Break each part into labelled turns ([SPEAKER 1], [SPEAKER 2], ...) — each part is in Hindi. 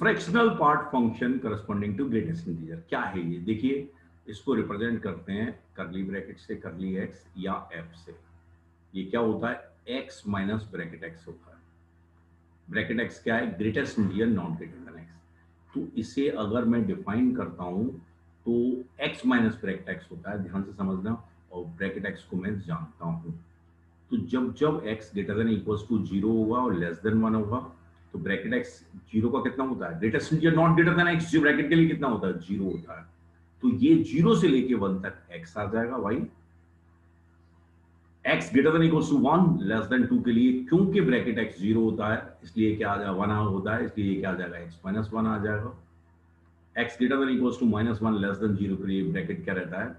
[SPEAKER 1] Fractional part function corresponding to greatest integer. क्या है ये? देखिए, इसको रिप्रेजेंट करते हैं करली ब्रैकेट से, करली एक्स या एफ से। ये क्या होता है? एक्स माइनस ब्रैकेट एक्स होता है। ब्रैकेट एक्स क्या है? Greatest integer not greater than x. तो इसे अगर मैं डिफाइन करता हूं तो एक्स माइनस ब्रैकेट एक्स होता है, ध्यान से समझना। और ब्रैकेट एक्स को मैं जानता हूं। तो जब जब x greater than equals to 0 होगा और लेस देन 1 होगा, तो ब्रैकेट x 0 का कितना होता है? Greatest integer not greater than x, जो ब्रैकेट के लिए कितना होता है? 0 होता है। तो ये 0 से लेके 1 तक x आ जाएगा भाई। x greater than equals to 1 less than 2 के लिए, क्योंकि ब्रैकेट x 0 होता है इसलिए क्या आ जाएगा? 1 होता है, इसलिए क्या आ जाएगा? x माइनस 1 आ जाएगा। x greater than equals to minus 1 less than 0 के लिए ब्रैकेट क्या रहता है?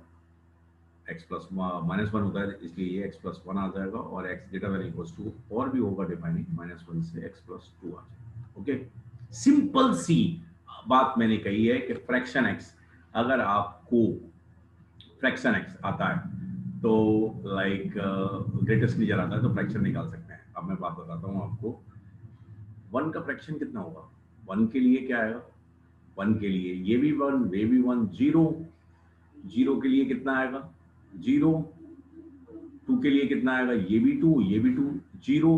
[SPEAKER 1] x प्लस माइनस 1 होता है, इसलिए ये x प्लस 1 आ जाएगा। और x greater than equals to और भी होगा डिफाइनिंग, माइनस 1 से x प्लस 2 आ जाएगा। ओके, सिंपल सी बात मैंने कही है कि फ्रैक्शन x, अगर आपको फ्रैक्शन x आता है तो लाइक ग्रेटेस्ट इंटीजर आता है तो फ्रैक्शन निकाल सकते हैं। अब मैं बात बताता हूँ आपको। 1 का फ्रैक्शन कितना होगा? 1 के लिए क्या आएगा? 1 के लिए ये भी 1, वे भी 1, 0। 0 के लिए कितना आएगा? 0। 2 के लिए कितना आएगा? ये भी 2, ये भी 2, 0।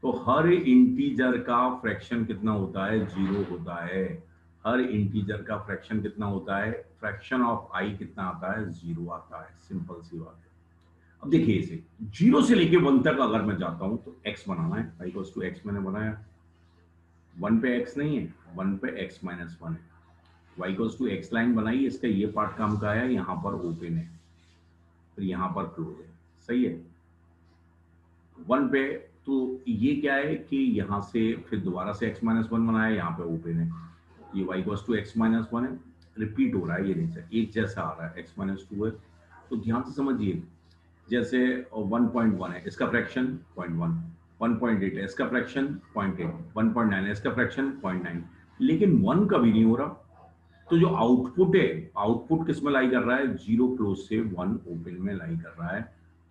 [SPEAKER 1] तो हर इंटीजर का फ्रैक्शन कितना होता है? 0 होता है। हर इंटीजर का फ्रैक्शन कितना होता है? फ्रैक्शन ऑफ आई कितना आता है? 0 आता है। सिंपल सी बात है। अब देखिए, इसे 0 से लेके 1 तक अगर मैं जाता हूं तो x बनाना है। y इक्वल्स टू x मैंने बनाया। 1 पे x नहीं है, 1 पे x माइनस 1 है। y equals to x line बनाई, इसका ये पार्ट काम का है, यहां पर ओपन है, फिर यहां पर क्लोज है। सही है। 1 पे तो ये क्या है कि यहां से फिर दोबारा से x माइनस 1 बनाया, यहाँ पे ओपन है, ये y equals to x minus 1 है। रिपीट हो रहा है, ये नेचर एक जैसा आ रहा है, x माइनस 2 है। तो ध्यान से समझिए, जैसे 1.1 है, इसका फ्रैक्शन 0.1, 1.8 है, इसका फ्रैक्शन 0.8, 1.9 है, इसका फ्रैक्शन 0.9, लेकिन 1 कभी नहीं हो रहा। तो जो आउटपुट है, आउटपुट किस में लाई कर रहा है? 0 क्लोज से 1 ओपन में लाई कर रहा है।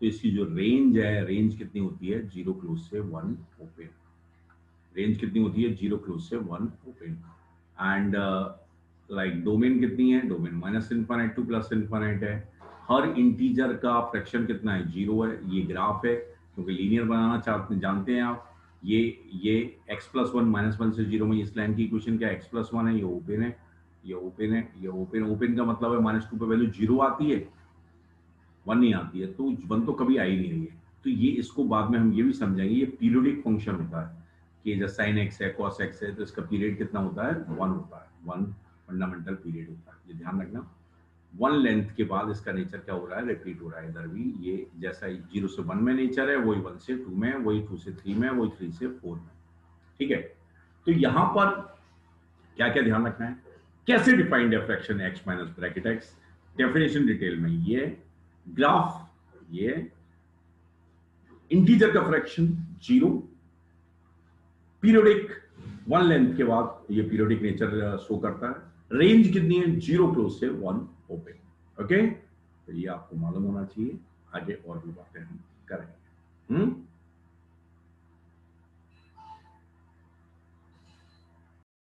[SPEAKER 1] तो इसकी जो रेंज है, रेंज कितनी होती है? 0 क्लोज से 1 ओपन। रेंज कितनी होती है? 0 क्लोज से 1 ओपन। एंड लाइक डोमेन कितनी है? Domain minus infinite two plus infinite है। हर इंटीजर का फ्रैक्शन कितना है? 0 है। ये ग्राफ है, क्योंकि लीनियर बनाना चाहते जानते हैं आप। ये x प्लस 1 माइनस 1 से 0 में इस लाइन की इक्वेशन क्या? x प्लस 1 है, ये ओपन है, ये ओपन है, ये ओपन। ओपन का मतलब है माइनस 2 पे वैल्यू 0 आती है, 1 नहीं आती है। तो 1 तो कभी आ ही नहीं रही है। तो ये, इसको बाद में हम ये भी समझेंगे, ये पीरियोडिक फंक्शन होता है कि जैसे साइन एक्स है, कॉस एक्स है, तो इसका पीरियड कितना होता है? 1 होता है। 1 फंडामेंटल पीरियड होता है, ये ध्यान रखना। 1 लेंथ के बाद इसका नेचर क्या हो रहा है? रिपीट हो रहा है। इधर भी ये जैसा 0 से 1 में नेचर है, वही 1 से 2 में, वही 2 से 3 में, वही 3 से 4 में। ठीक है। तो यहां पर क्या क्या ध्यान रखना है? कैसे डिफाइंड है fraction x minus bracket x? Definition detail में ये ग्राफ, ये इंटीजर का फ्रैक्शन 0, पीरियोडिक 1 लेंथ के बाद ये पीरियोडिक नेचर शो करता है। रेंज कितनी है? 0 क्लोज से 1 ओपन। ओके, तो ये आपको मालूम होना चाहिए। आगे और भी बातें हम करेंगे।